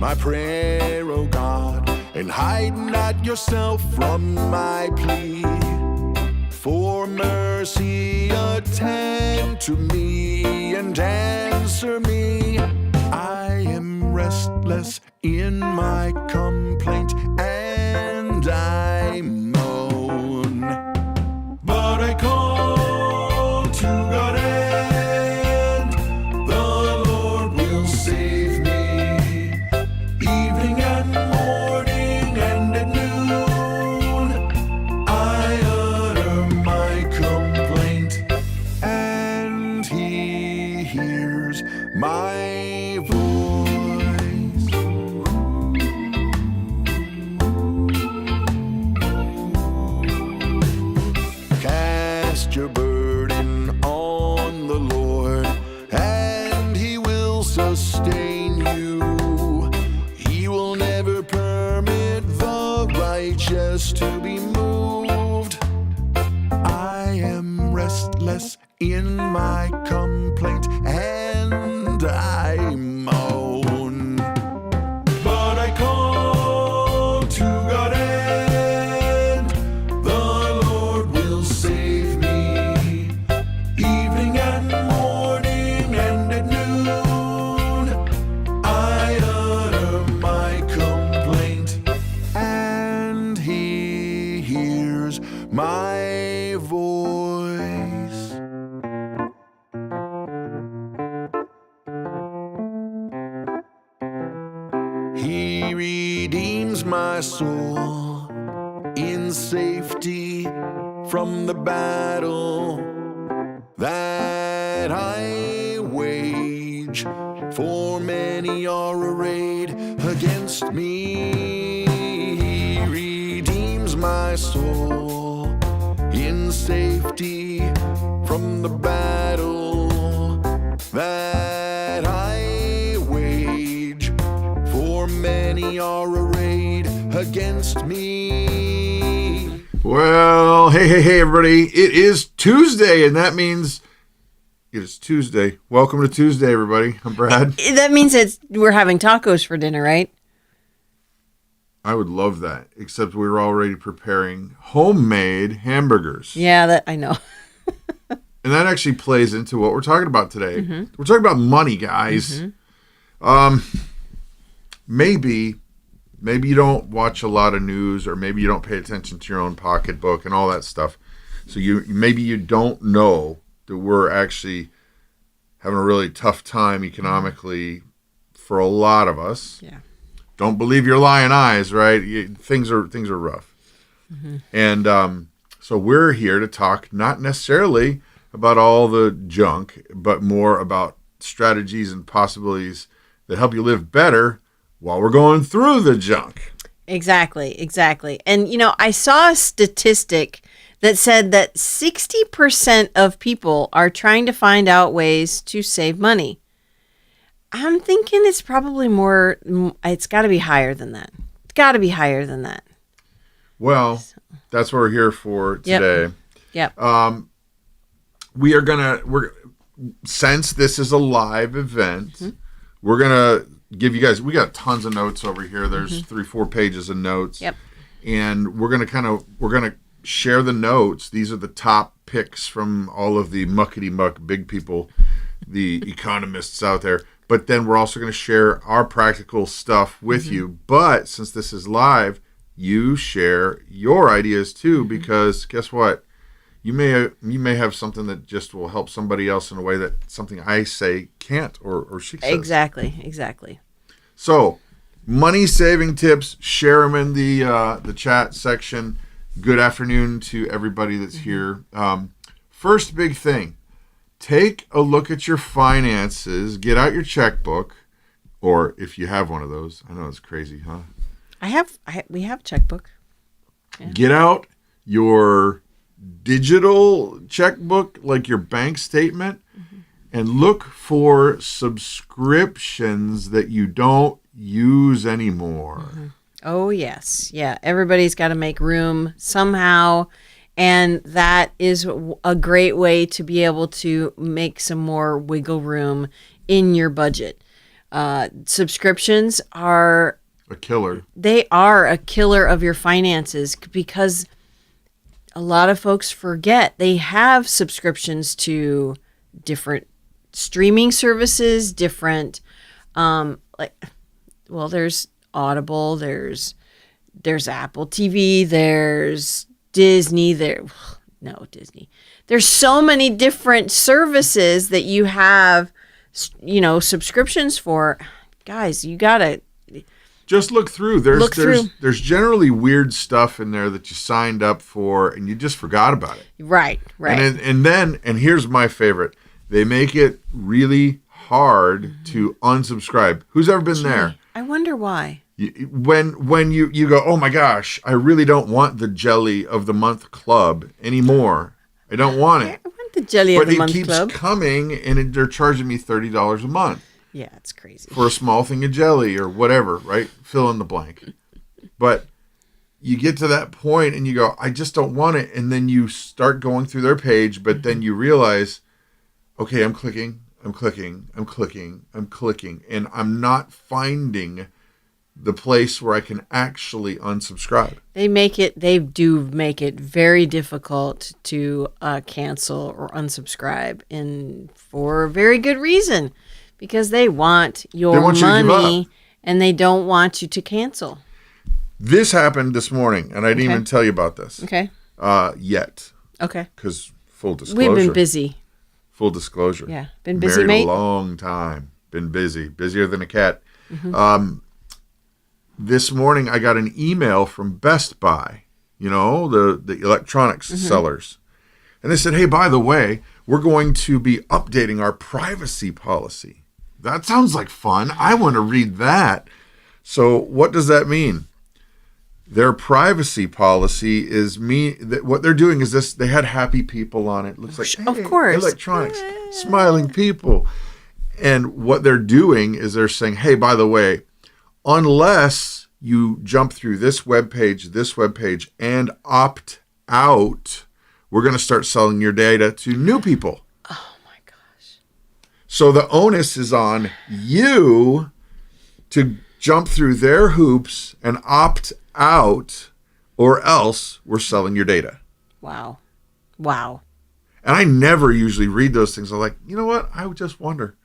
my prayer, O God, and hide not yourself from my plea. For mercy attend to me and answer me. I am restless in my complaint, and I moan. But I call to God, and the Lord will save me. Evening and morning and at noon, I utter my complaint, and He hears my voice. Cast your burden on the Lord, and He will sustain you. He will never permit the righteous to be moved. I am restless in my complaint, and I moan. But I call to God, and the Lord will save me. Evening and morning and at noon, I utter my complaint, and He hears my voice. He redeems my soul in safety from the battle that I wage. For many are arrayed against me. He redeems my soul in safety from the battle that I wage. For many are arrayed against me. Well, hey, everybody. It is Tuesday, and that means it is Tuesday. Welcome to Tuesday, everybody. I'm Brad. That means we're having tacos for dinner, right? I would love that, except we were already preparing homemade hamburgers. Yeah, that I know. And that actually plays into what we're talking about today. Mm-hmm. We're talking about money, guys. Mm-hmm. Maybe you don't watch a lot of news, or maybe you don't pay attention to your own pocketbook and all that stuff. So maybe you don't know that we're actually having a really tough time economically for a lot of us. Yeah. Don't believe your lying eyes, right? Things are rough. Mm-hmm. And so we're here to talk not necessarily about all the junk, but more about strategies and possibilities that help you live better while we're going through the junk. Exactly. And, I saw a statistic that said that 60% of people are trying to find out ways to save money. I'm thinking it's probably it's got to be higher than that. It's got to be higher than that. Well, that's what we're here for today. Yep. Since this is a live event, mm-hmm. we're going to give you guys, we got tons of notes over here. There's 3-4 pages of notes. Yep. And we're going to share the notes. These are the top picks from all of the muckety-muck big people, the economists out there. But then we're also going to share our practical stuff with mm-hmm. you. But since this is live, you share your ideas too, mm-hmm. because guess what? You may have something that just will help somebody else in a way that something I say can't or she says. Exactly. So, money saving tips, share them in the chat section. Good afternoon to everybody that's here. First big thing, take a look at your finances. Get out your checkbook, or if you have one of those. I know it's crazy, huh? We have a checkbook. Yeah. Get out your digital checkbook, like your bank statement, mm-hmm. and look for subscriptions that you don't use anymore. Mm-hmm. Oh, yes. Yeah, everybody's got to make room somehow, and that is a great way to be able to make some more wiggle room in your budget. Subscriptions are A killer. they are a killer of your finances because a lot of folks forget they have subscriptions to different streaming services, different there's Audible, there's Apple TV, there's Disney, Disney. There's so many different services that you have, subscriptions for. Guys, you gotta just look through. There's generally weird stuff in there that you signed up for and you just forgot about it. Right. And here's my favorite. They make it really hard to unsubscribe. Who's ever been there? I wonder why. When you go, oh my gosh, I really don't want the Jelly of the Month Club anymore. I don't want it. I want the Jelly of the Month Club. But it keeps coming, and they're charging me $30 a month. Yeah, it's crazy. For a small thing of jelly or whatever, right? Fill in the blank. But you get to that point, and you go, I just don't want it. And then you start going through their page, but then you realize, okay, I'm clicking, and I'm not finding the place where I can actually unsubscribe. They do make it very difficult to cancel or unsubscribe, and for a very good reason, because they want your money and they don't want you to cancel. This happened this morning, and I didn't even tell you about this. Okay. Yet. Okay. Because full disclosure. We've been busy. Full disclosure. Yeah. Been busy, Married mate? a long time. Been busy. Busier than a cat. This morning, I got an email from Best Buy, the electronics sellers. And they said, hey, by the way, we're going to be updating our privacy policy. That sounds like fun. I want to read that. So what does that mean? Their privacy policy is what they're doing is this. They had happy people on it. Looks like, hey, of course, electronics, smiling people. And what they're doing is they're saying, hey, by the way, unless you jump through this webpage, and opt out, we're going to start selling your data to new people. Oh, my gosh. So the onus is on you to jump through their hoops and opt out, or else we're selling your data. Wow. And I never usually read those things. I'm like, you know what? I would just wonder.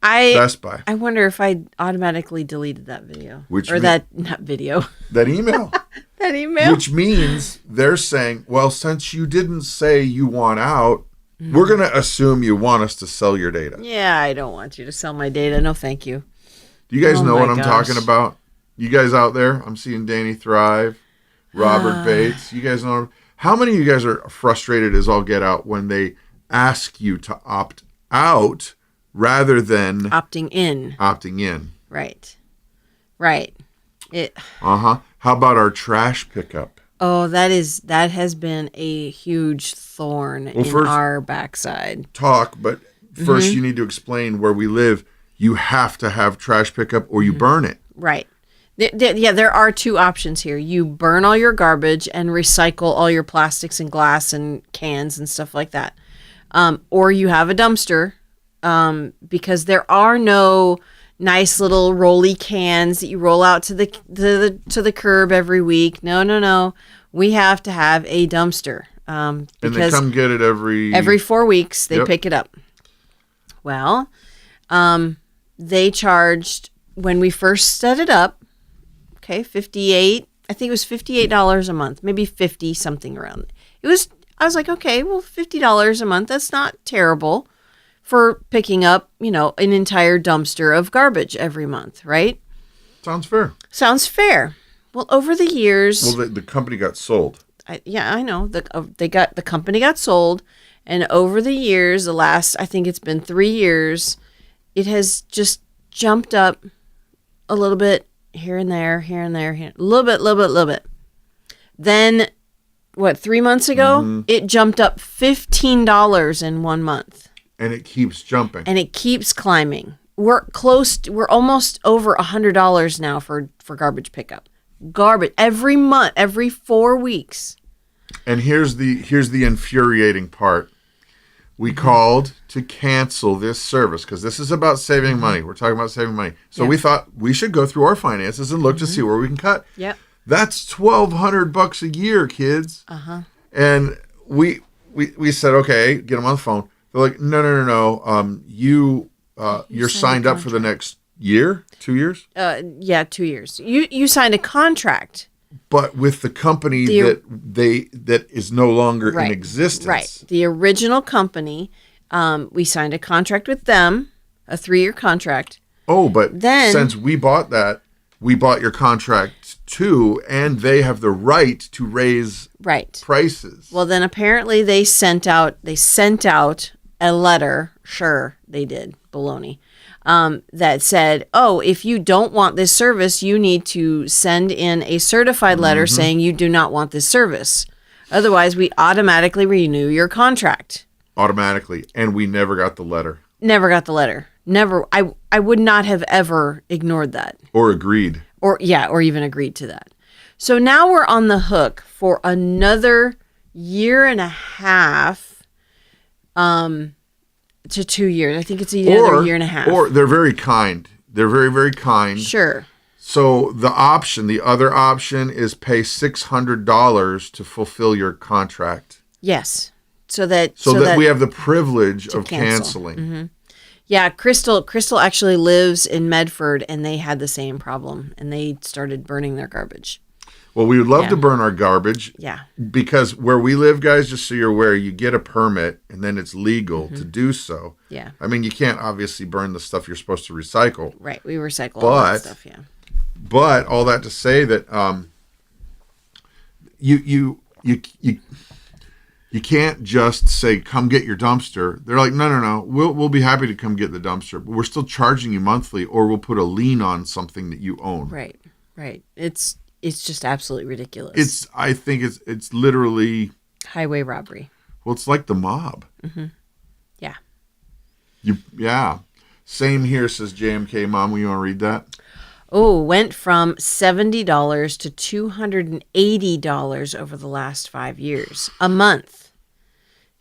Best Buy. I wonder if I automatically deleted that video. Not video. That email. That email. Which means they're saying, well, since you didn't say you want out, we're going to assume you want us to sell your data. Yeah, I don't want you to sell my data. No, thank you. Do you guys know what I'm talking about? You guys out there? I'm seeing Danny Thrive, Robert Bates. You guys know? How many of you guys are frustrated as all get out when they ask you to opt out rather than opting in? Opting in. Right. How about our trash pickup? Oh, that has been a huge thorn in our backside. But first you need to explain where we live. You have to have trash pickup or you burn it. Right. There are two options here. You burn all your garbage and recycle all your plastics and glass and cans and stuff like that. Or you have a dumpster, because there are no nice little rolly cans that you roll out to the curb every week. No. We have to have a dumpster. And they come get it every 4 weeks. They pick it up. Well, they charged when we first set it up. Okay, $58. I think it was $58 a month, maybe 50 something around. I was like, okay, well, $50 a month. That's not terrible for picking up, an entire dumpster of garbage every month, right? Sounds fair. Well, over the years, the company got sold. I know the company got sold, and over the years, I think it's been 3 years, it has just jumped up a little bit here and there, a little bit. Then, 3 months ago, it jumped up $15 in 1 month. And it keeps jumping. And it keeps climbing. We're almost over $100 now for garbage pickup. Garbage every month, every 4 weeks. And here's the infuriating part. We called to cancel this service because this is about saving money. We're talking about saving money. So we thought we should go through our finances and look to see where we can cut. Yep. That's $1,200 a year, kids. Uh-huh. And we said, okay, get them on the phone. They're like, no. You're signed up for the next year, 2 years. 2 years. You signed a contract, but with the company that is no longer in existence. Right. The original company, we signed a contract with them, a 3-year contract. Oh, but then, since we bought that, we bought your contract too, and they have the right to raise prices. Well, then apparently they sent out a letter. Sure, they did. Baloney. That said, oh, if you don't want this service, you need to send in a certified letter saying you do not want this service. Otherwise, we automatically renew your contract. Automatically. And we never got the letter. Never got the letter. Never. I would not have ever ignored that. Or agreed. Or even agreed to that. So now we're on the hook for another year and a half to 2 years. I think it's another year and a half. Or they're very kind. They're very, very kind. Sure. So the other option is pay $600 to fulfill your contract. Yes. So that we have the privilege of canceling. Mm-hmm. Yeah, Crystal actually lives in Medford, and they had the same problem, and they started burning their garbage. Well, we would love to burn our garbage. Yeah. Because where we live, guys, just so you're aware, you get a permit, and then it's legal to do so. Yeah. I mean, you can't obviously burn the stuff you're supposed to recycle. Right. We recycle all that stuff, yeah. But all that to say that you can't just say, come get your dumpster. They're like, no. We'll be happy to come get the dumpster, but we're still charging you monthly, or we'll put a lien on something that you own. Right. It's just absolutely ridiculous. I think it's literally highway robbery. Well, it's like the mob. Mm-hmm. Yeah. Yeah. Same here, says JMK Mom. You want to read that? Oh, went from $70 to $280 over the last 5 years. A month.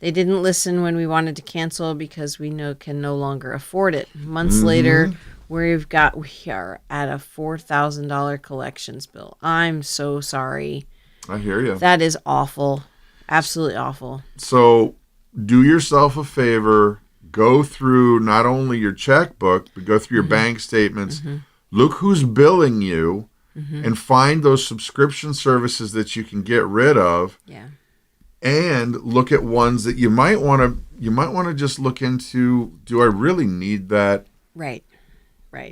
They didn't listen when we wanted to cancel because we can no longer afford it. Months later, we are at a $4,000 collections bill. I'm so sorry. I hear you. That is awful. Absolutely awful. So do yourself a favor. Go through not only your checkbook, but go through your bank statements. Look who's billing you and find those subscription services that you can get rid of. Yeah. And look at ones that you might want to just look into. Do I really need that? Right.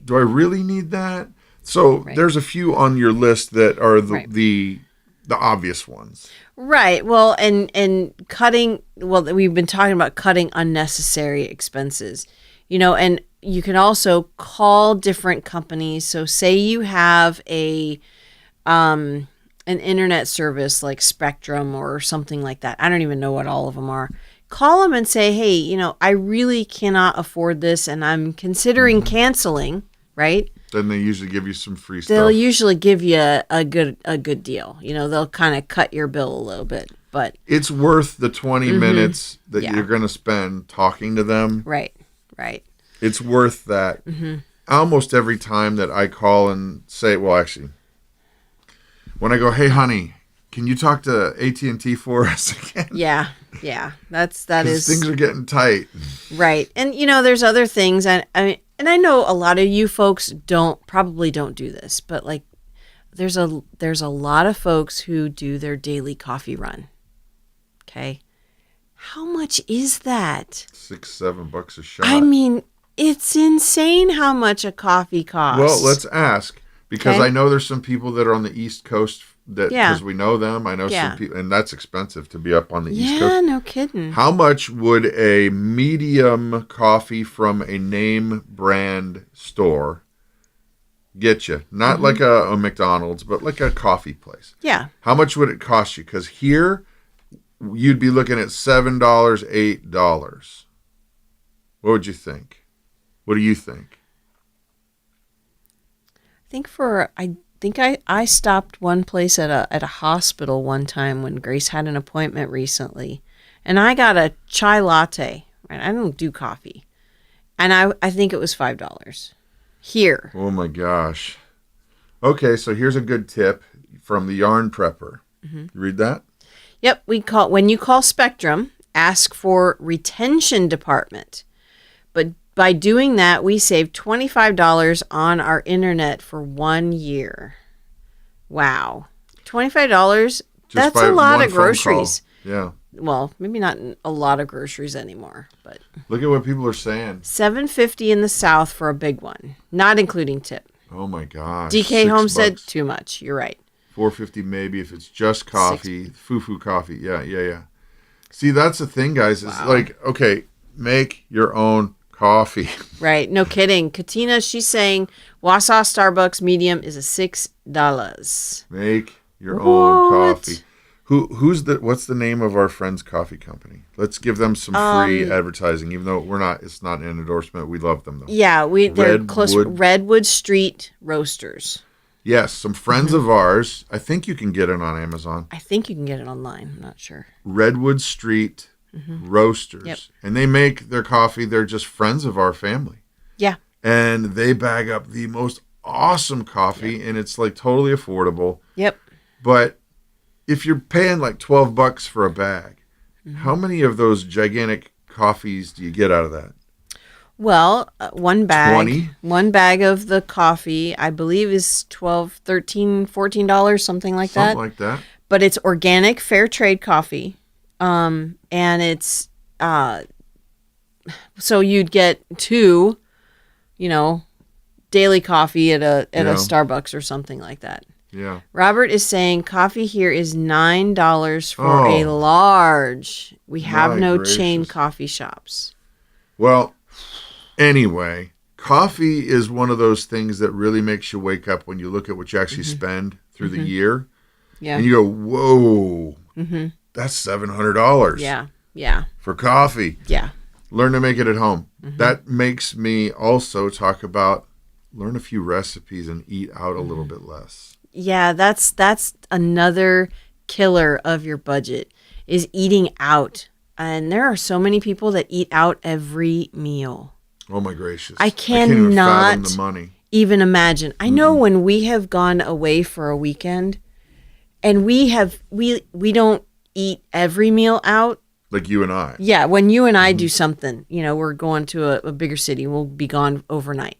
Do I really need that? So there's a few on your list that are the obvious ones. Right. Well, and cutting. Well, we've been talking about cutting unnecessary expenses. And you can also call different companies. So say you have an internet service like Spectrum or something like that. I don't even know what all of them are. Call them and say, hey, I really cannot afford this and I'm considering canceling, right? Then they usually give you some free stuff. They'll usually give you a good deal. They'll kind of cut your bill a little bit, but it's worth the 20 minutes that you're going to spend talking to them. Right. It's worth that. Almost every time that I call and say, well, actually, when I go, hey, honey, can you talk to AT&T for us again? Yeah. That is. Things are getting tight. Right. And, there's other things. And I know a lot of you folks probably don't do this, but like there's a lot of folks who do their daily coffee run. Okay. How much is that? $6-7 a shot. I mean, it's insane how much a coffee costs. Well, let's ask, because I know there's some people that are on the East Coast because we know them. I know some people, and that's expensive to be up on the East Coast. Yeah, no kidding. How much would a medium coffee from a name brand store get you? Not like a McDonald's, but like a coffee place. Yeah. How much would it cost you? Because here, you'd be looking at $7, $8. What would you think? What do you think? I think I stopped one place at a hospital one time when Grace had an appointment recently, and I got a chai latte Right? I don't do coffee. And I think it was $5 here. Oh my gosh. Okay, so here's a good tip from the Yarn Prepper. You read that? Yep, when you call Spectrum, ask for retention department. But by doing that, we save $25 on our internet for 1 year. Wow. $25? That's by a lot one of phone groceries. call. Yeah. Well, maybe not a lot of groceries anymore, but Look at what people are saying. $7.50 in the South for a big one, not including tip. Oh my gosh. DK Homestead, $6. too much. You're right. $4.50 maybe if it's just coffee. Foo coffee. Yeah. See, that's the thing, guys. It's like, okay, make your own coffee. Right. No kidding. Katina, she's saying Wausau Starbucks medium is a $6. Make your own coffee. What's the name of our friend's coffee company? Let's give them some free advertising, even though it's not an endorsement. We love them though. Yeah, they're close. Redwood Street Roasters. Yes, some friends of ours. I think you can get it on Amazon. I think you can get it online. I'm not sure. Redwood Street Roasters. Yep. And they make their coffee. They're just friends of our family. Yeah. And they bag up the most awesome coffee, and it's like totally affordable. Yep. But if you're paying like $12 for a bag, how many of those gigantic coffees do you get out of that? Well, one bag. 20? One bag of the coffee, I believe, is $12, $13, $14, something like that. Something like that. But it's organic, fair trade coffee. And it's so you'd get 2, daily coffee at a Starbucks or something like that. Yeah. Robert is saying coffee here is $9 for a large. We have no chain coffee shops. Well, anyway, coffee is one of those things that really makes you wake up when you look at what you actually spend through the year. Yeah. And you go, whoa, that's $700. Yeah. For coffee. Yeah. Learn to make it at home. That makes me also talk about learn a few recipes and eat out a little bit less. Yeah, that's another killer of your budget is eating out. And there are so many people that eat out every meal. Oh my gracious. I can't even fathom cannot the money. even imagine. I know when we have gone away for a weekend and we don't eat every meal out. Like you and I. Yeah, when you and I do something, we're going to a bigger city, we'll be gone overnight.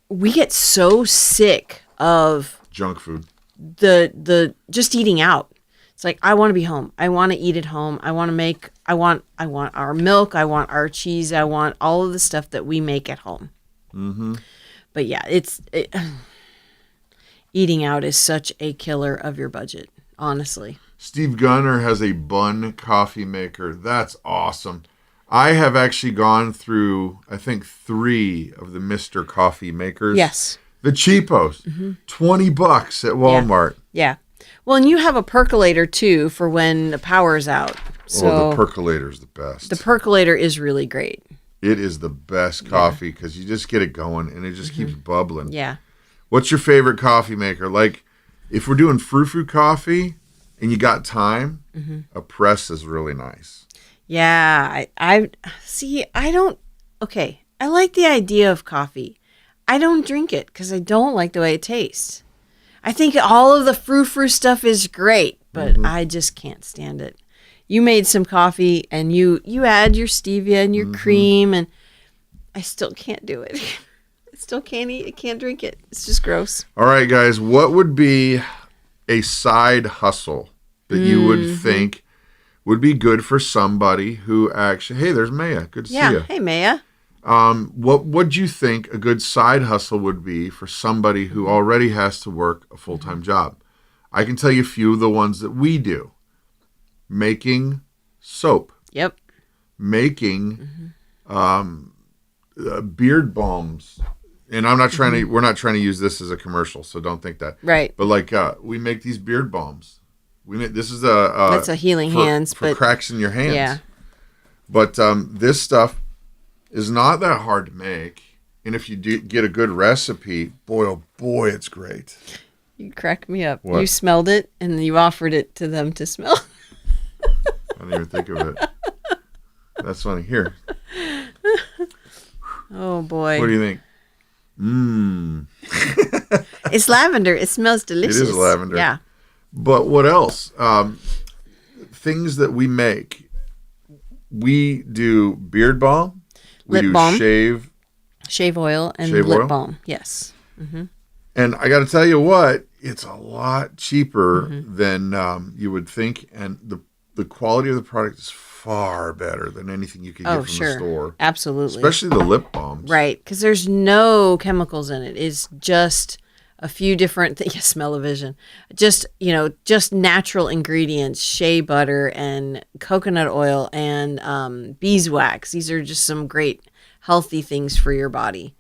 We get so sick of Junk food. the just eating out. It's like I want to be home. I want to eat at home. I want our milk. I want our cheese. I want all of the stuff that we make at home. But yeah, eating out is such a killer of your budget, honestly. Steve Gunner has a bun coffee maker. That's awesome. I have actually gone through, I think, 3 of the Mr. Coffee makers. Yes. The cheapos. $20 at Walmart. Yeah. Well, and you have a percolator too for when the power's out. So the percolator is the best. the percolator is really great. It is the best coffee because you just get it going and it just keeps bubbling. Yeah. What's your favorite coffee maker? Like, if we're doing frou-frou coffee and you got time, a press is really nice. Yeah, I see. Okay, I like the idea of coffee. I don't drink it because I don't like the way it tastes. I think all of the frou-frou stuff is great, but I just can't stand it. You made some coffee and you add your stevia and your cream, and I still can't do it. I still can't eat. I can't drink it. It's just gross. All right, guys, what would be a side hustle that you would think would be good for somebody who actually, hey, there's Maya. Good to see you. Hey, Maya. What would you think a good side hustle would be for somebody who already has to work a full-time job? I can tell you a few of the ones that we do. Making soap. Yep. Making beard balms. And I'm not trying to, we're not trying to use this as a commercial, so don't think that. Right. But like, we make these beard balms. This is that's a healing hands, for but cracks in your hands. Yeah. But this stuff is not that hard to make, and if you do get a good recipe, boy oh boy, it's great. You crack me up. What? You smelled it and you offered it to them to smell. I didn't even think of it. That's funny. Here. Oh boy. What do you think? Mmm. It's lavender. It smells delicious. It is lavender. Yeah. But what else? Things that we make. We do beard balm. We Lip do balm. shave oil and Shave lip oil? balm. Yes. And I got to tell you what, it's a lot cheaper than you would think, and the quality of the product is far better than anything you could get from the store. Absolutely. Especially the lip balms. Right, because there's no chemicals in it. It's just a few different things. Smell-o-vision. Just, just natural ingredients, shea butter and coconut oil and beeswax. These are just some great healthy things for your body.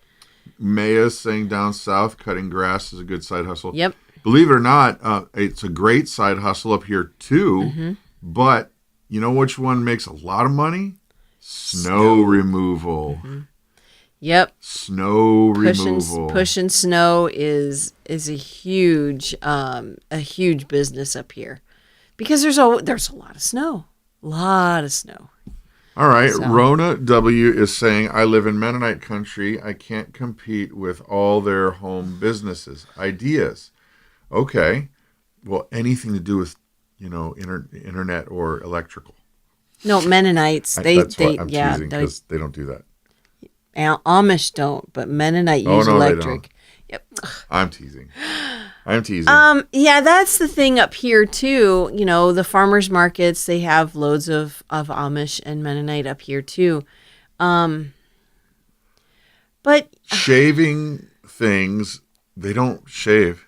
Maya's saying down south, cutting grass is a good side hustle. Yep. Believe it or not, it's a great side hustle up here too. But you know which one makes a lot of money? Snow removal. Yep. Snow removal. Pushing snow is a huge business up here because there's a lot of snow. All right. So. Rona W is saying, I live in Mennonite country. I can't compete with all their home businesses. Ideas. Okay. Well, anything to do with, internet or electrical. No, Mennonites. That's why I'm teasing because they don't do that. Amish don't, but Mennonite use no, electric. Yep. I'm teasing. Yeah, that's the thing up here too. The farmers markets, they have loads of Amish and Mennonite up here too. But shaving things, they don't shave.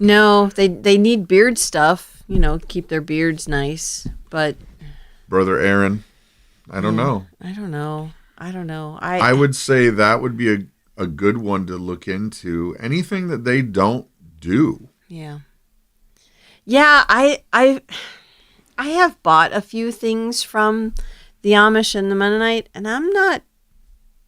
No, they need beard stuff, keep their beards nice. But Brother Aaron, I don't know. I don't know. I would say that would be a good one to look into. Anything that they don't do. Yeah. Yeah, I have bought a few things from the Amish and the Mennonite, and I'm not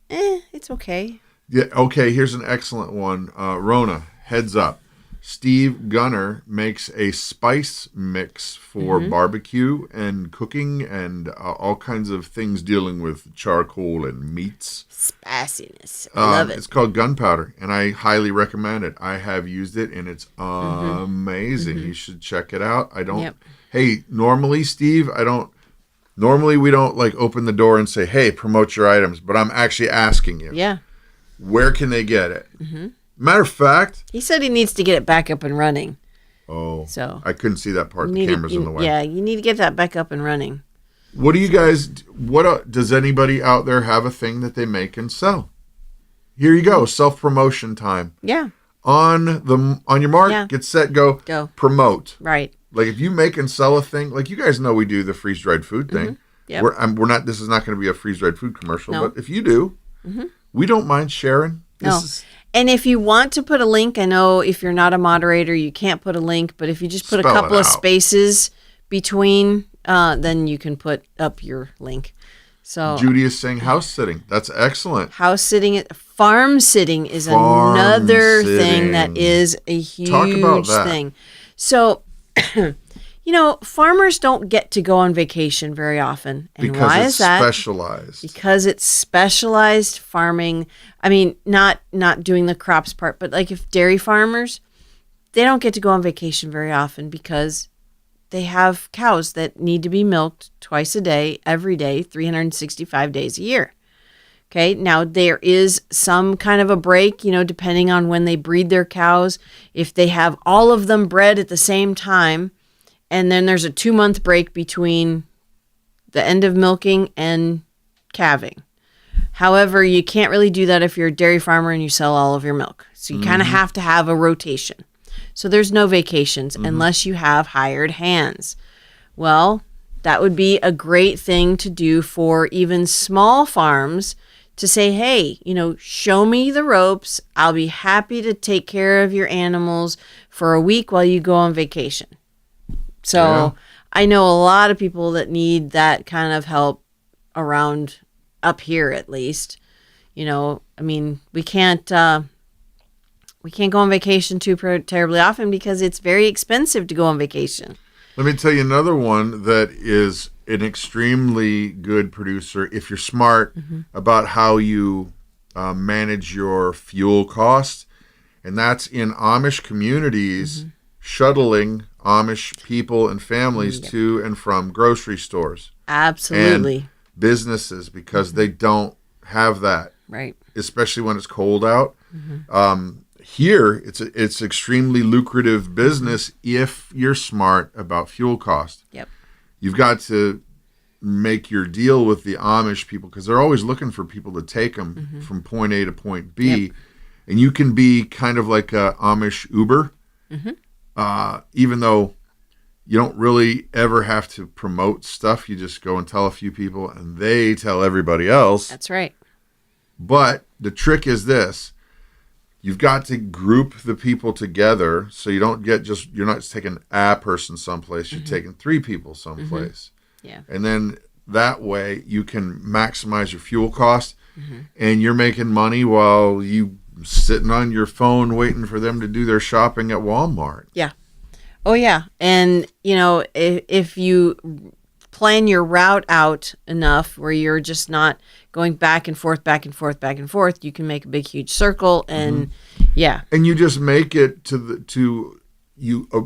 it's okay. Yeah, okay, here's an excellent one. Rona, heads up. Steve Gunner makes a spice mix for barbecue and cooking and all kinds of things dealing with charcoal and meats. Spiciness. I love it. It's called gunpowder, and I highly recommend it. I have used it, and it's amazing. You should check it out. Hey, normally, Steve, normally we don't open the door and say, hey, promote your items, but I'm actually asking you. Yeah. Where can they get it? Matter of fact, he said he needs to get it back up and running. Oh, so I couldn't see that part. The camera's in the way. Yeah, you need to get that back up and running. What do you guys? Does anybody out there have a thing that they make and sell? Here you go, self-promotion time. Yeah. On your mark, get set, go. Promote. Right. Like if you make and sell a thing, like you guys know we do the freeze-dried food thing. Yep. We're not. This is not going to be a freeze-dried food commercial, No. but if you do, we don't mind sharing. And if you want to put a link, I know if you're not a moderator, you can't put a link, but if you just put a couple of spaces between, then you can put up your link. So Judy is saying house sitting. That's excellent. House sitting, farm sitting is another thing that is a huge thing. So, farmers don't get to go on vacation very often. And because why it's is that? Specialized. Because it's specialized farming. I mean, not doing the crops part, but if dairy farmers, they don't get to go on vacation very often because they have cows that need to be milked twice a day, every day, 365 days a year. Okay, now there is some kind of a break, depending on when they breed their cows. If they have all of them bred at the same time, and then there's a 2-month break between the end of milking and calving. However, you can't really do that if you're a dairy farmer and you sell all of your milk. So you kind of have to have a rotation. So there's no vacations unless you have hired hands. Well, that would be a great thing to do for even small farms to say, hey, show me the ropes. I'll be happy to take care of your animals for a week while you go on vacation. So I know a lot of people that need that kind of help around up here, at least. We can't go on vacation too terribly often because it's very expensive to go on vacation. Let me tell you another one that is an extremely good producer if you're smart about how you manage your fuel costs. And that's in Amish communities, shuttling Amish people and families to and from grocery stores. Absolutely. And businesses, because they don't have that. Right. Especially when it's cold out. Here, it's extremely lucrative business if you're smart about fuel cost. Yep. You've got to make your deal with the Amish people because they're always looking for people to take them from point A to point B. Yep. And you can be kind of like a Amish Uber, even though you don't really ever have to promote stuff. You just go and tell a few people and they tell everybody else. That's right. But the trick is this. You've got to group the people together so you don't get you're not just taking a person someplace, you're taking 3 people someplace. Yeah. And then that way you can maximize your fuel cost and you're making money while you sitting on your phone waiting for them to do their shopping at Walmart. Yeah. Oh, yeah. And, if you plan your route out enough where you're just not going back and forth, you can make a big, huge circle. And yeah. And you just make it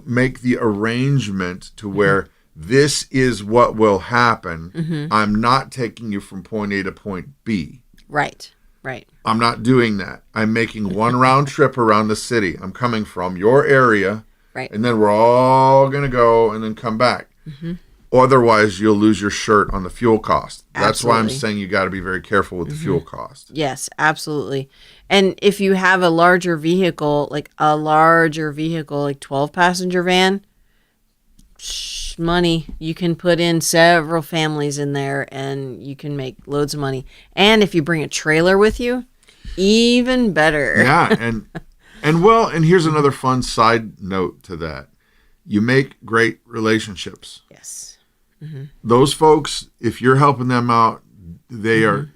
make the arrangement to where this is what will happen. I'm not taking you from point A to point B. Right. Right. I'm not doing that. I'm making one round trip around the city. I'm coming from your area. Right. And then we're all going to go and then come back. Otherwise, you'll lose your shirt on the fuel cost. That's why I'm saying you got to be very careful with the fuel cost. Yes, absolutely. And if you have a larger vehicle, like 12-passenger van, money. You can put in several families in there and you can make loads of money. And if you bring a trailer with you, even better. Yeah, and here's another fun side note to that. You make great relationships. Yes. Those folks, if you're helping them out, they are,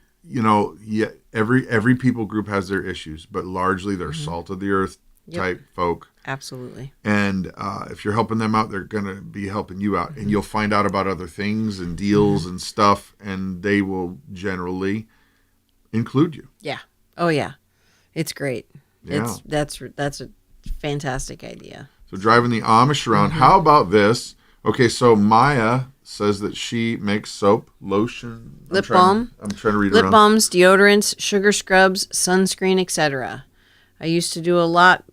every people group has their issues, but largely they're salt of the earth type folk. Absolutely. And if you're helping them out, they're going to be helping you out. And you'll find out about other things and deals and stuff, and they will generally include you. Yeah. Oh, yeah. It's great. Yeah. That's a fantastic idea. So driving the Amish around. How about this? Okay, so Maya says that she makes soap, lotion, lip balm. I'm trying to read lip around. balms, deodorants, sugar scrubs, sunscreen, etc. I used to do a lot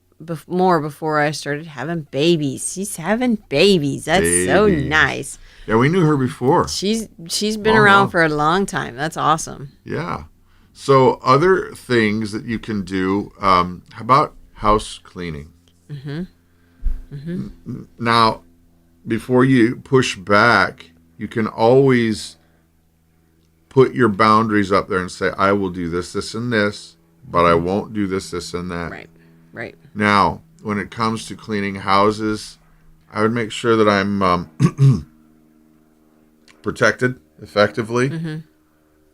more before I started having babies. She's having babies. That's so nice. Yeah, we knew her before. She's been around for a long time. That's awesome. Yeah. So other things that you can do, how about house cleaning? Now, before you push back, you can always put your boundaries up there and say, I will do this, this, and this, but I won't do this, this, and that. Right. Now, when it comes to cleaning houses, I would make sure that I'm protected effectively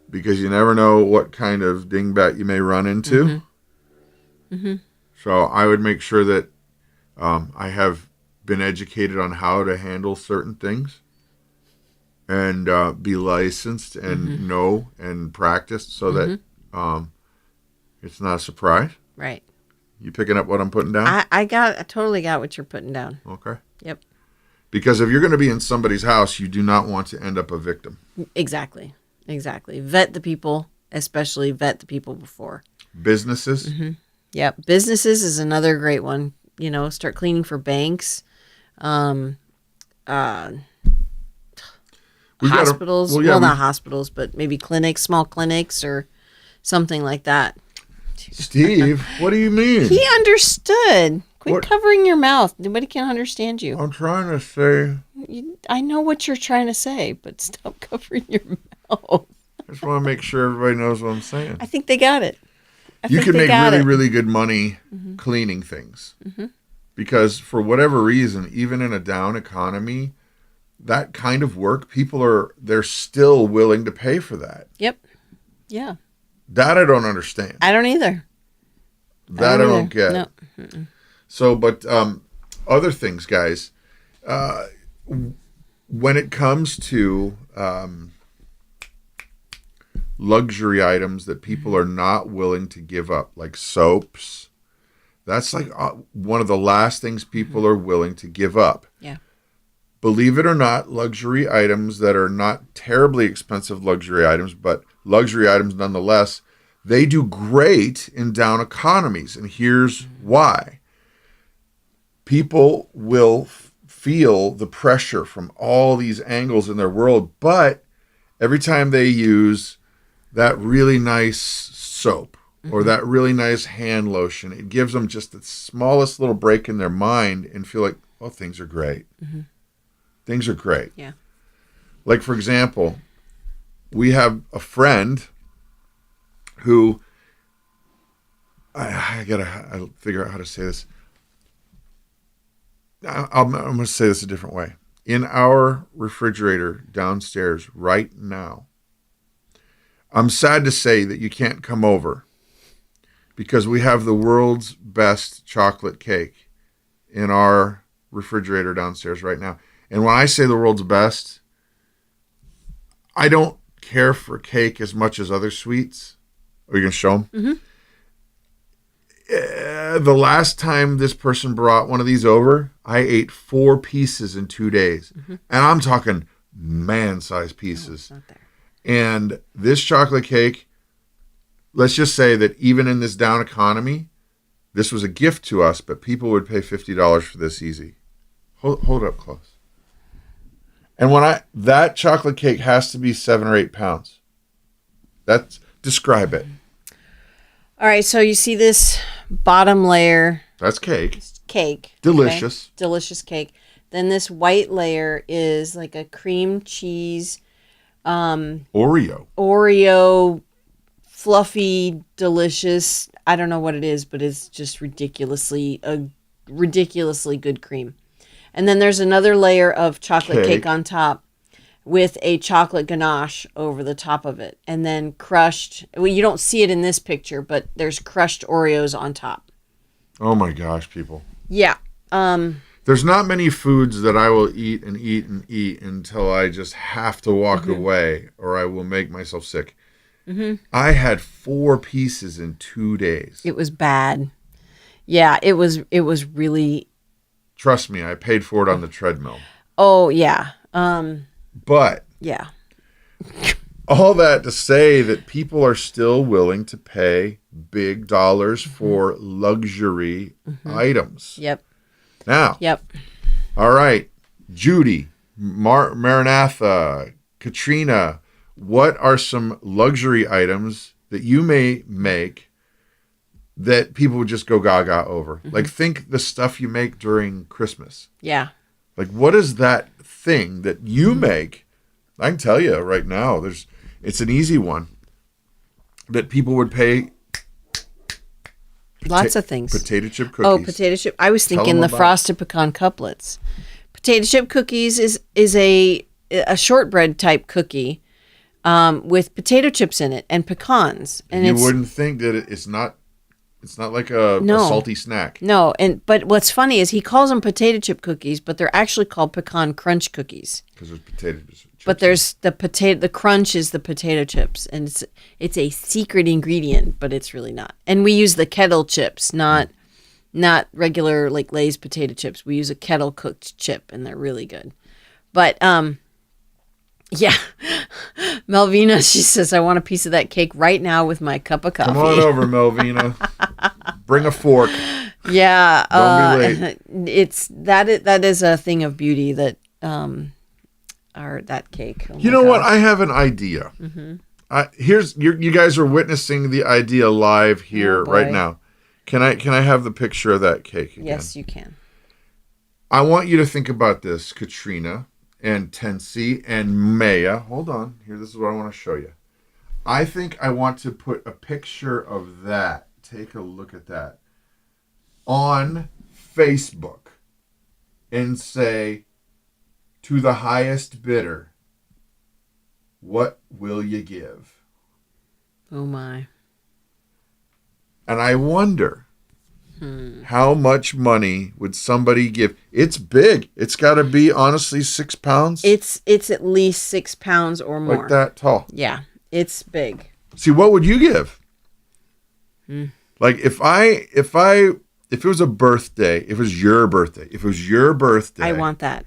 because you never know what kind of dingbat you may run into. So I would make sure that I have been educated on how to handle certain things and be licensed and know and practice so that it's not a surprise. Right. You picking up what I'm putting down? I totally got what you're putting down. Okay. Yep. Because if you're going to be in somebody's house, you do not want to end up a victim. Exactly. Vet the people, especially vet the people before. Businesses. Yep. Businesses is another great one. Start cleaning for banks, hospitals. Not hospitals, but maybe clinics, small clinics or something like that. Steve, what do you mean? He understood. Quit covering your mouth. Nobody can understand you. I'm trying to say. I know what you're trying to say, but stop covering your mouth. I just want to make sure everybody knows what I'm saying. I think they got it. You can make really good money cleaning things. Because for whatever reason, even in a down economy, that kind of work, they're still willing to pay for that. Yep. Yeah. That I don't understand. I don't either. That I don't get. No. So, but other things, guys, when it comes to luxury items that people are not willing to give up, like soaps. That's like one of the last things people are willing to give up. Yeah. Believe it or not, luxury items that are not terribly expensive luxury items, but luxury items nonetheless, they do great in down economies. And here's why. People will feel the pressure from all these angles in their world, but every time they use that really nice soap or that really nice hand lotion, it gives them just the smallest little break in their mind and feel like, oh, things are great. Things are great. Yeah. Like, for example, we have a friend who, I gotta figure out how to say this. I'm going to say this a different way. In our refrigerator downstairs right now, I'm sad to say that you can't come over because we have the world's best chocolate cake in our refrigerator downstairs right now. And when I say the world's best, I don't care for cake as much as other sweets. Are you going to show them? Mm-hmm. The last time this person brought one of these over, I ate 4 pieces in 2 days. And I'm talking man-sized pieces. No, it's not there. And this chocolate cake, let's just say that even in this down economy, this was a gift to us, but people would pay $50 for this easy. Hold it up close. And that chocolate cake has to be 7 or 8 pounds. Describe it. All right, so you see this bottom layer. That's cake. It's cake. Delicious. Okay? Delicious cake. Then this white layer is like a cream cheese, Oreo, fluffy, delicious. I don't know what it is, but it's just ridiculously good cream. And then there's another layer of chocolate cake on top with a chocolate ganache over the top of it. And then crushed, well, you don't see it in this picture, but there's crushed Oreos on top. Oh my gosh, people. Yeah. There's not many foods that I will eat and eat and eat until I just have to walk away or I will make myself sick. I had 4 pieces in 2 days. It was bad. Yeah, it was really. Trust me, I paid for it on the treadmill. Oh, yeah. But Yeah. all that to say that people are still willing to pay big dollars for luxury items. Yep. Now, all right, Judy, Maranatha, Katrina, what are some luxury items that you may make that people would just go gaga over? Like, think the stuff you make during Christmas. Yeah. Like, what is that thing that you make? I can tell you right now, it's an easy one that people would pay. Lots of things. Potato chip cookies. Oh, potato chip. I was thinking the frosted pecan cutlets. Potato chip cookies is a shortbread type cookie with potato chips in it and pecans. And you wouldn't think that it's not like a salty snack. No, but what's funny is he calls them potato chip cookies, but they're actually called pecan crunch cookies. Because there's potato chips. But there's the crunch is the potato chips, and it's a secret ingredient, but it's really not. And we use the kettle chips, not regular like Lay's potato chips. We use a kettle cooked chip, and they're really good. But yeah, Melvina, she says, I want a piece of that cake right now with my cup of coffee. Come on over, Melvina. Bring a fork. Yeah, Don't be late. That is a thing of beauty that that cake. Oh you know what? I have an idea. You guys are witnessing the idea live here right now. Can I have the picture of that cake again? Yes, you can. I want you to think about this, Katrina and Tensi and Maya. Hold on. Here, this is what I want to show you. I think I want to put a picture of that. Take a look at that on Facebook and say, to the highest bidder, what will you give? Oh my. And I wonder How much money would somebody give? It's big. It's got to be, honestly, 6 pounds. It's at least 6 pounds or more. Like that tall. Yeah, it's big. See, what would you give? Like if it was a birthday, if it was your birthday, I want that.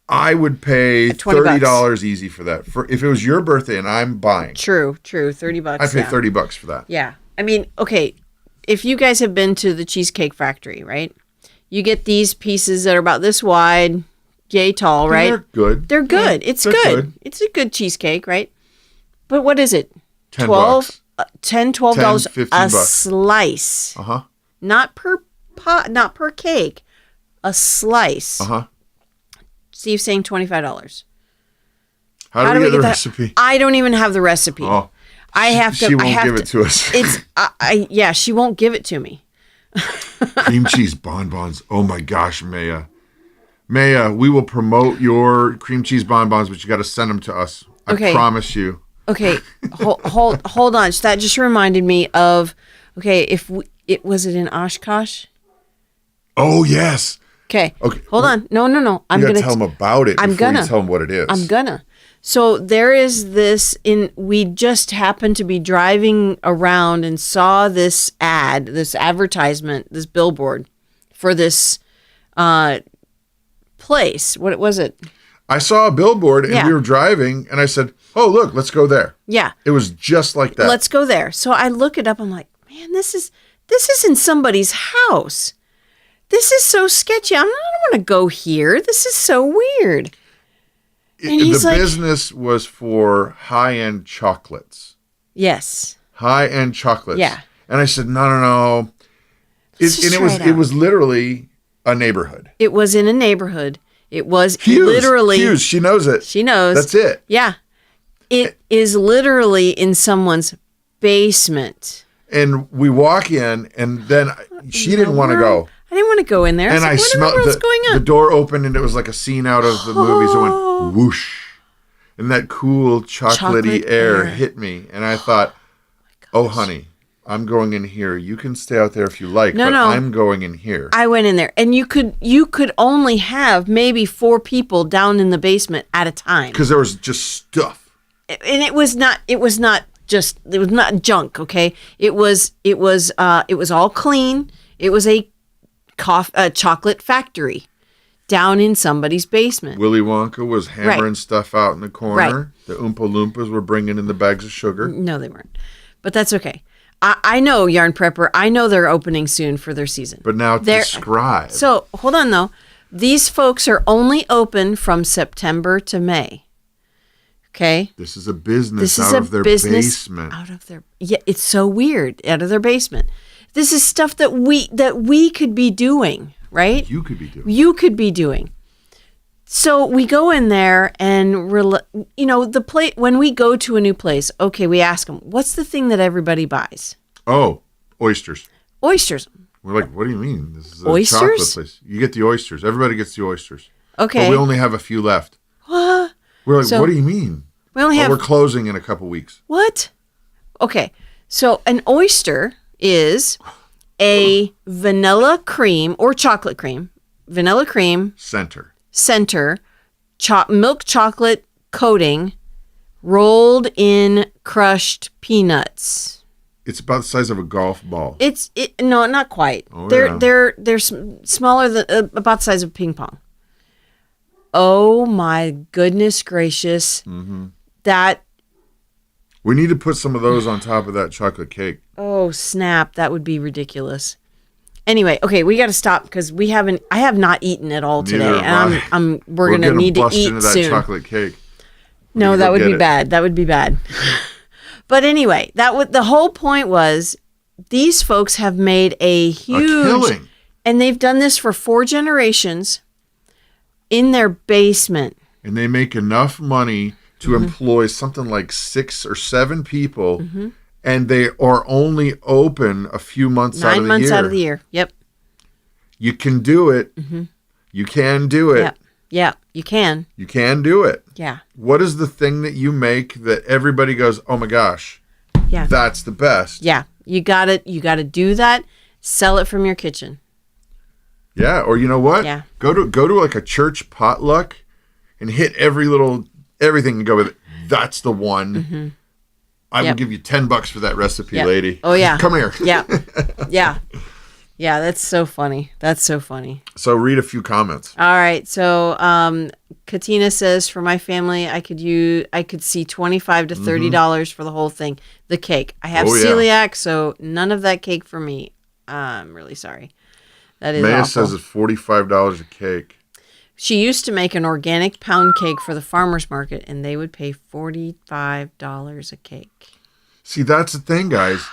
I would pay At $20 $30 easy for that. For if it was your birthday and I'm buying, True. $30. I pay $30 for that. Yeah. I mean, okay, if you guys have been to the Cheesecake Factory, right? You get these pieces that are about this wide, yay tall, right? They're good. They're good. Yeah, it's they're good. It's a good cheesecake, right? But what is it? $10. $10, $12 $10, a $15. slice. Uh-huh. Not per pot, not per cake. A slice. Uh-huh. Steve's saying $25. How do we get the recipe? I don't even have the recipe. Oh. I have to. She won't give it to us. Yeah, she won't give it to me. Cream cheese bonbons. Oh my gosh, Maya. Maya, we will promote your cream cheese bonbons, but you got to send them to us. I promise you. Okay, hold on. That just reminded me of. Okay, was it in Oshkosh? Oh yes. Okay. Hold on. No. I'm gonna gonna tell them about it. You tell them what it is. I'm gonna. So there is this we just happened to be driving around and saw this advertisement, this billboard for this place. What was it? I saw a billboard and we were driving and I said, "Oh, look, let's go there." Yeah. It was just like that. Let's go there. So I look it up. I'm like, man, this is in somebody's house. This is so sketchy. I don't want to go here. This is so weird. And the business was for high-end chocolates. Yes. High-end chocolates. Yeah. And I said, no. It was literally a neighborhood. It was in a neighborhood. It was Hughes, literally. Hughes, she knows it. She knows. That's it. Yeah. It is literally in someone's basement. And we walk in, and then she didn't want to go. I didn't want to go in there. And I smelled what's going on. The door opened, and it was like a scene out of the movies. It went whoosh. And that cool chocolatey air hit me. And I thought, oh, honey, I'm going in here. You can stay out there if you like, but I'm going in here. I went in there. And you could only have maybe 4 people down in the basement at a time. Because there was just stuff. And it was not junk, okay? It was all clean. It was a chocolate factory down in somebody's basement. Willy Wonka was hammering stuff out in the corner. Right. The Oompa Loompas were bringing in the bags of sugar. No, they weren't. But that's okay. I know, Yarn Prepper. I know they're opening soon for their season. But now describe. So, hold on, though. These folks are only open from September to May. Okay? This is a business out of their basement. Yeah, it's so weird. Out of their basement. This is stuff that we could be doing, right? You could be doing. You could be doing. So we go in there and when we go to a new place, okay, we ask them, what's the thing that everybody buys? Oh, oysters. Oysters. We're like, what do you mean? This is a oysters? chocolate place. You get the oysters. Everybody gets the oysters. Okay. But we only have a few left. What? We're like, what do you mean? We're closing in a couple weeks. What? Okay. So an oyster is a vanilla cream or chocolate cream, vanilla cream center, milk chocolate coating, rolled in crushed peanuts. It's about the size of a golf ball. No, not quite. Oh, they're smaller than about the size of ping pong. Oh my goodness gracious! Mm-hmm. We need to put some of those on top of that chocolate cake. Oh snap! That would be ridiculous. Anyway, okay, we got to stop because I have not eaten at all today, and we're gonna need to eat into that soon. Chocolate cake. No, that would be bad. That would be bad. But anyway, the whole point was these folks have made a huge killing, and they've done this for 4 generations in their basement, and they make enough money to employ something like 6 or 7 people. Mm-hmm. And they are only open a few months out of the year. 9 months out of the year. Yep. You can do it. Mm-hmm. You can do it. Yeah, you can. You can do it. Yeah. What is the thing that you make that everybody goes, oh my gosh, that's the best? Yeah. You gotta do that. Sell it from your kitchen. Yeah, or you know what? Yeah. Go to like a church potluck and hit everything and go with it. That's the one. Mm-hmm. I will give you $10 for that recipe, lady. Oh yeah. Come here. Yeah. Yeah. Yeah, that's so funny. That's so funny. So read a few comments. All right. So Katina says, for my family, I could see $25 to $30 for the whole thing. The cake. I have celiac, so none of that cake for me. I'm really sorry. That is Maya awful. says it's $45 a cake. She used to make an organic pound cake for the farmer's market, and they would pay $45 a cake. See, that's the thing, guys.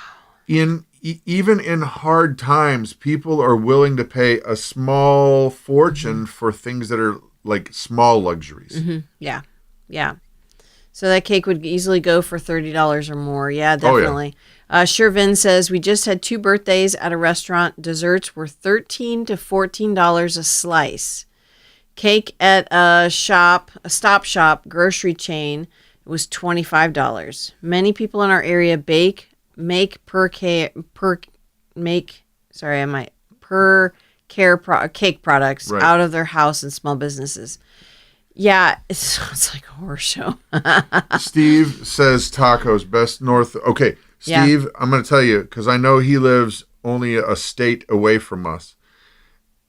Even in hard times, people are willing to pay a small fortune for things that are like small luxuries. Mm-hmm. Yeah. Yeah. So that cake would easily go for $30 or more. Yeah, definitely. Shervin says, we just had 2 birthdays at a restaurant. Desserts were $13 to $14 a slice. Cake at a Stop Shop grocery chain was $25. Many people in our area make cake products out of their house and small businesses. Yeah, it's like a horror show. Steve says tacos, best north. Okay, Steve, I'm going to tell you, because I know he lives only a state away from us,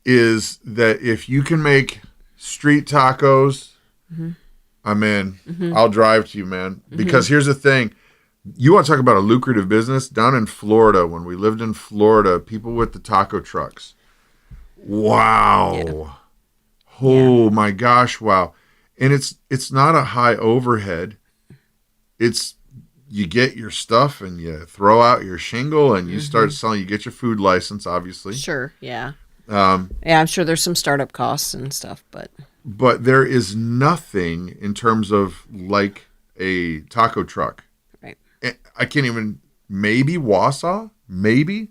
is that if you can make street tacos, I'm in. I'll drive to you, man. Because here's the thing. You want to talk about a lucrative business? Down in Florida, when we lived in Florida, people with the taco trucks. Wow. Yeah. Oh my gosh, wow. And it's not a high overhead. It's you get your stuff and you throw out your shingle and you start selling. You get your food license, obviously. Sure, yeah. Yeah, I'm sure there's some startup costs and stuff, but there is nothing in terms of like a taco truck. Right. I can't even, maybe Wausau, maybe.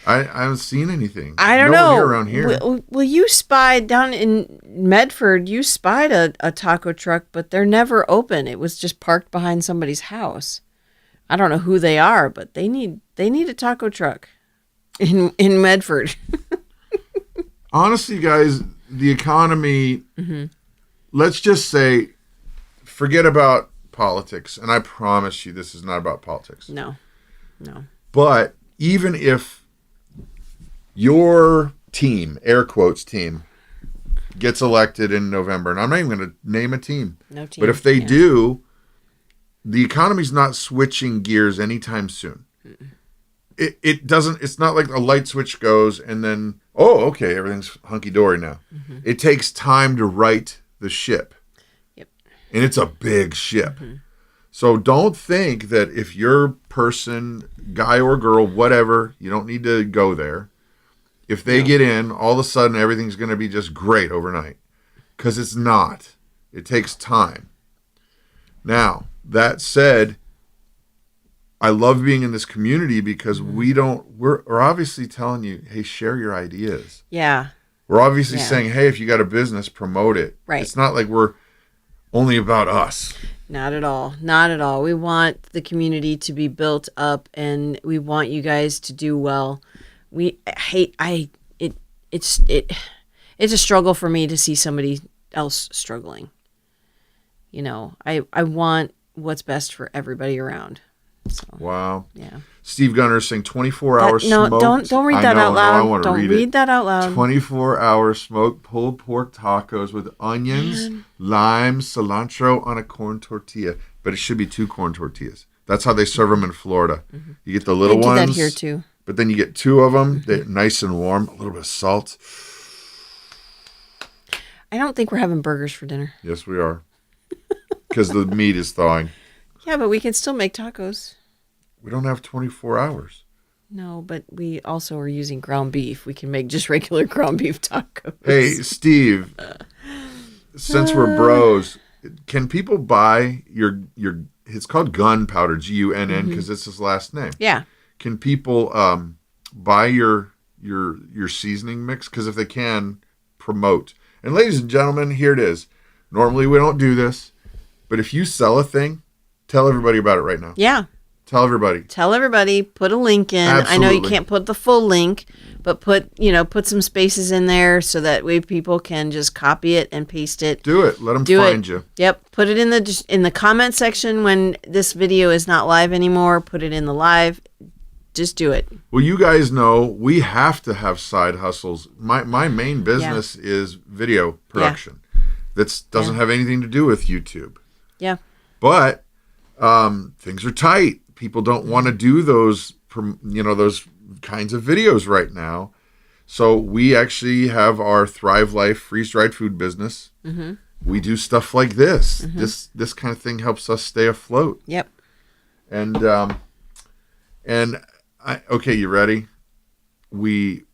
I haven't seen anything. I don't know. Around here. Well, you spied down in Medford. You spied a taco truck, but they're never open. It was just parked behind somebody's house. I don't know who they are, but they need a taco truck in Medford. Honestly, guys, the economy. Let's just say, forget about politics, and I promise you, this is not about politics. No. But even if your team, air quotes team, gets elected in November, and I'm not even going to name a team. No team. But if they do, the economy's not switching gears anytime soon. It doesn't, it's not like a light switch goes and then, oh, okay, everything's hunky-dory now. It takes time to right the ship. Yep. And it's a big ship. So don't think that if your person, guy or girl, whatever, you don't need to go there. If they get in, all of a sudden everything's going to be just great overnight. Because it's not. It takes time. Now, that said, I love being in this community because we're obviously telling you, hey, share your ideas. Yeah. We're obviously saying, hey, if you got a business, promote it. Right. It's not like we're only about us. Not at all. Not at all. We want the community to be built up and we want you guys to do well. It's a struggle for me to see somebody else struggling. You know, I want what's best for everybody around. So, wow. Yeah. Steve Gunner saying 24-hour smoked. No, don't read that out loud. I want to read that out loud. 24-hour smoked pulled pork tacos with onions, lime, cilantro on a corn tortilla. But it should be 2 corn tortillas. That's how they serve them in Florida. You get the little ones. They do that here too. But then you get 2 of them. They're nice and warm. A little bit of salt. I don't think we're having burgers for dinner. Yes, we are. Because the meat is thawing. Yeah, but we can still make tacos. We don't have 24 hours. No, but we also are using ground beef. We can make just regular ground beef tacos. Hey, Steve, since we're bros, can people buy your it's called gunpowder, Gunn, because it's his last name. Yeah. Can people buy your seasoning mix? Because if they can, promote. And ladies and gentlemen, here it is. Normally we don't do this, but if you sell a thing, tell everybody about it right now. Yeah. Tell everybody. Tell everybody. Put a link in. I know you Absolutely. can't put the full link, but put some spaces in there so that way people can just copy it and paste it. Do it. Let them find you. Yep. Put it in the comment section when this video is not live anymore. Put it in the live. Just do it. Well, you guys know we have to have side hustles. My main business is video production. That doesn't have anything to do with YouTube. Yeah. But things are tight. People don't want to do those kinds of videos right now. So we actually have our Thrive Life freeze-dried food business. Mm-hmm. We do stuff like this. Mm-hmm. This kind of thing helps us stay afloat. Yep. Okay, you ready? We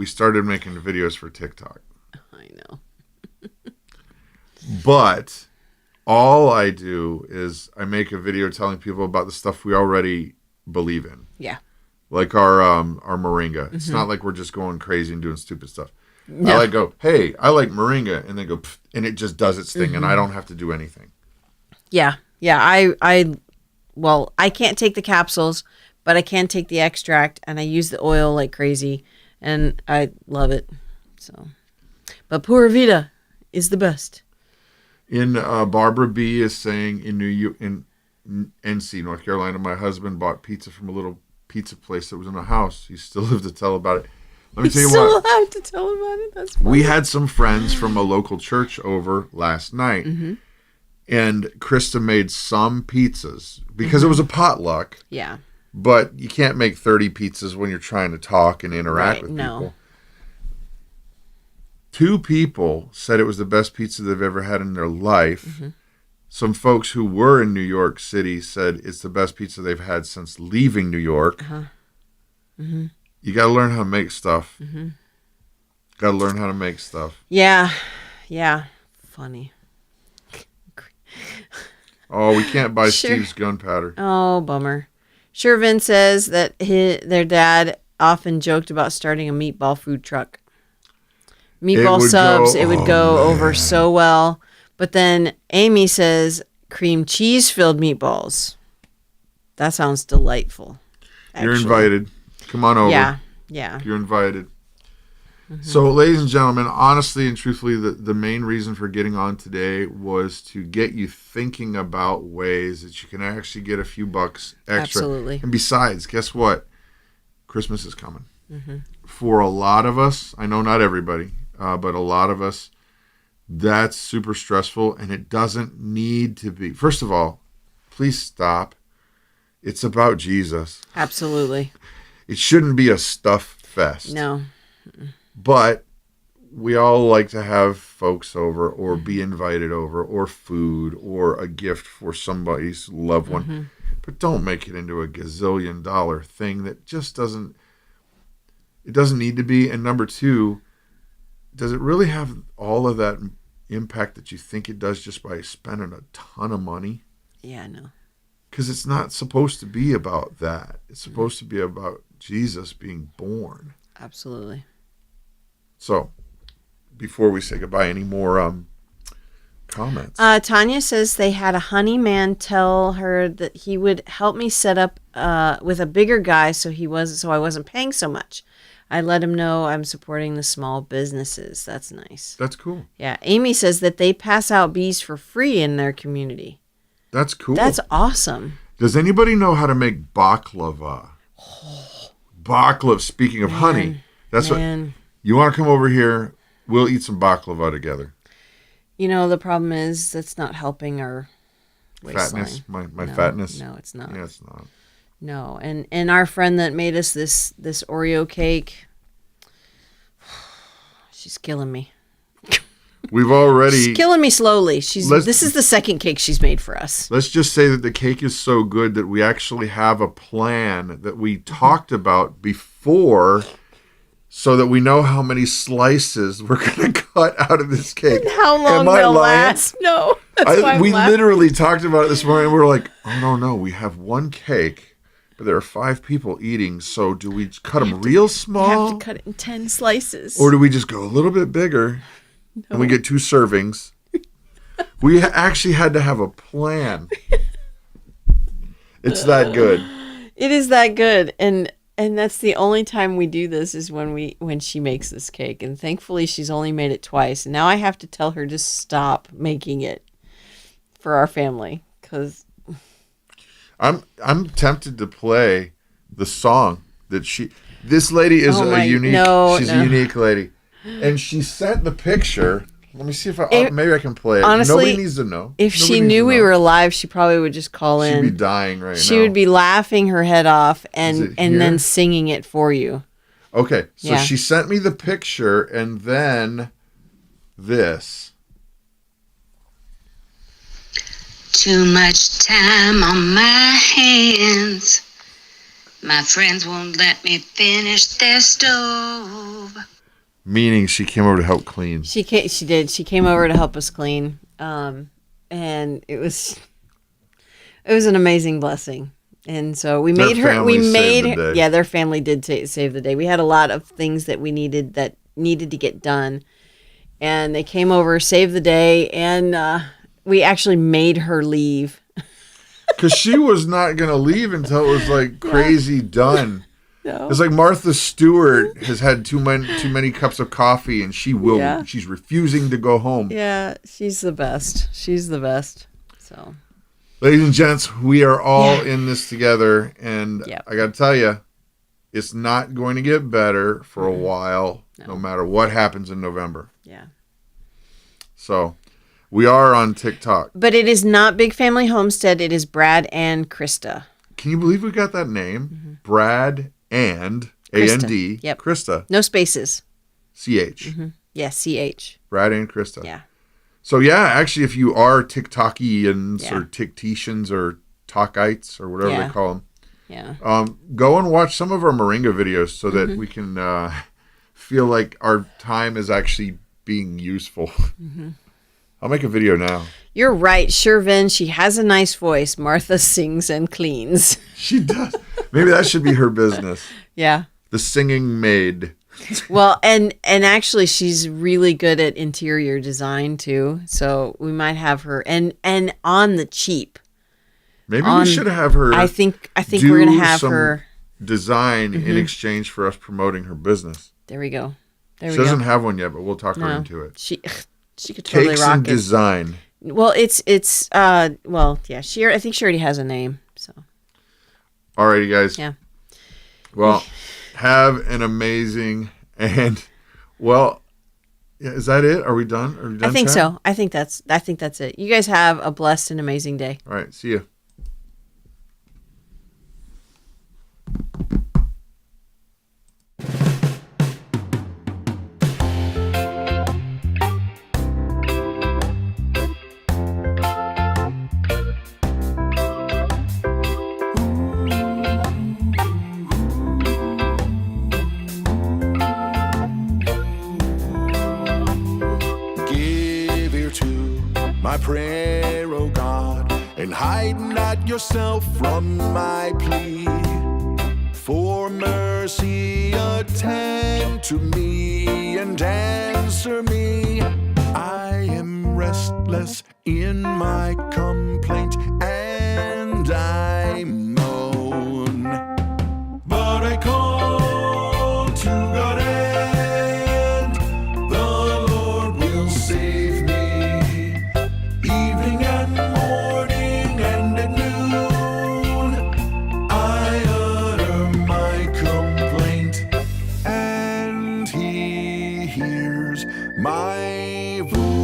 started making videos for TikTok. I know. But all I do is I make a video telling people about the stuff we already believe in. Yeah. Like our moringa. It's not like we're just going crazy and doing stupid stuff. No. I go, hey, I like moringa, and then go, pff, and it just does its thing, and I don't have to do anything. Yeah. Yeah. I can't take the capsules, but I can take the extract, and I use the oil like crazy, and I love it. So, but Pura Vida is the best. In Barbara B is saying in NC, North Carolina, my husband bought pizza from a little pizza place that was in a house. He still lived to tell about it. Let me tell you Still what. allowed to tell about it. That's funny. We had some friends from a local church over last night, and Krista made some pizzas because it was a potluck. Yeah. But you can't make 30 pizzas when you're trying to talk and interact with people. 2 people said it was the best pizza they've ever had in their life. Some folks who were in New York City said it's the best pizza they've had since leaving New York. You got to learn how to make stuff. Got to learn how to make stuff. Yeah. Yeah. Funny. Oh, we can't buy Sure. Steve's gunpowder. Oh, bummer. Shervin says that their dad often joked about starting a meatball food truck. Meatball subs, it would go over so well. But then Amy says cream cheese filled meatballs. That sounds delightful. You're actually. invited. Come on over. Yeah. Yeah. You're invited. So, ladies and gentlemen, honestly and truthfully, the main reason for getting on today was to get you thinking about ways that you can actually get a few bucks extra. Absolutely. And besides, guess what? Christmas is coming. For a lot of us, I know not everybody, but a lot of us, that's super stressful, and it doesn't need to be. First of all, please stop. It's about Jesus. Absolutely. It shouldn't be a stuff fest. No. But we all like to have folks over or be invited over or food or a gift for somebody's loved one. But don't make it into a gazillion dollar thing that just doesn't need to be. And number 2, does it really have all of that impact that you think it does just by spending a ton of money? Yeah, no. Because it's not supposed to be about that. It's supposed to be about Jesus being born. Absolutely. So, before we say goodbye, any more comments? Tanya says they had a honey man tell her that he would help me set up with a bigger guy so I wasn't paying so much. I let him know I'm supporting the small businesses. That's nice. That's cool. Yeah. Amy says that they pass out bees for free in their community. That's cool. That's awesome. Does anybody know how to make baklava? Baklava, speaking of honey, that's what you want to come over here. We'll eat some baklava together. You know, the problem is that's not helping our waistline. Fatness, my fatness. No, it's not. Yeah, it's not. No, and our friend that made us this Oreo cake, she's killing me. We've already... She's killing me slowly. This is the second cake she's made for us. Let's just say that the cake is so good that we actually have a plan that we talked about before so that we know how many slices we're going to cut out of this cake. And how long they'll last. No, that's why we literally talked about it this morning. We were like, oh, no, we have one cake, but there are 5 people eating, so do we cut them real small? We have to cut it in 10 slices. Or do we just go a little bit bigger? No. And we get 2 servings. We actually had to have a plan. It's that good. It is that good, and that's the only time we do this is when she makes this cake, and thankfully she's only made it twice. And now I have to tell her to stop making it for our family because I'm tempted to play the song that this lady is Oh a my- unique no, she's no. a unique lady, and she sent the picture. Let me see if maybe I can play it. honestly, Nobody needs to know. if Nobody she needs knew to we know. were live, she probably would just call She'd in. be dying right now. She would be laughing her head off Is and it and then here? singing it for you. Okay, so Yeah. she sent me the picture and then this. Too much time on my hands. My friends won't let me finish their stove. Meaning she came over to help clean. She did. She came over to help us clean, and it was an amazing blessing. And so we Their made her. We family made saved the her. day. Yeah, their family did save the day. We had a lot of things that we needed to get done, and they came over, saved the day, and we actually made her leave. Because she was not going to leave until it was like crazy done. No. It's like Martha Stewart has had too many cups of coffee and she's refusing to go home. Yeah, she's the best. She's the best. So Ladies and gents, we are all in this together, and Yep. I got to tell you, it's not going to get better for a while, no matter what happens in November. yeah. So we are on TikTok. But it is not Big Family Homestead. It is Brad and Krista. Can you believe we got that name? Brad and Krista. A-N-D, Yep. Krista, No spaces. C-H. Yeah, CH. Brad and Krista. Yeah. So yeah, actually, if you are TikTokians Yeah. or Tikticians or Talkites or whatever Yeah. they call them, Yeah. go and watch some of our Moringa videos so Mm-hmm. that we can feel like our time is actually being useful. Mm-hmm. I'll make a video now. You're right, Shervin. She has a nice voice. Martha sings and cleans. She does. Maybe that should be her business. Yeah. The singing maid. Well, and actually, she's really good at interior design too. So we might have her and on the cheap. Maybe we should have her. I think do we're gonna have some her. design Mm-hmm. in exchange for us promoting her business. There we go. There She we doesn't go. have one yet, but we'll talk her No, into it. she could totally Cakes rock and it. design. Well, it's well, yeah. I think she already has a name. So Alrighty, guys. yeah. Well, have an amazing and well. Yeah, is that it? Are we done? Are we done? I think chat? so. I think that's it. You guys have a blessed and amazing day. All right. See you. Give ear to my prayer, O God, and hide not yourself from my plea. For mercy, attend to me and answer me. I am restless in my complaint, and I moan. But I call to God, and the Lord will save me. Evening and morning and at noon, I utter my complaint, and He hears my voice.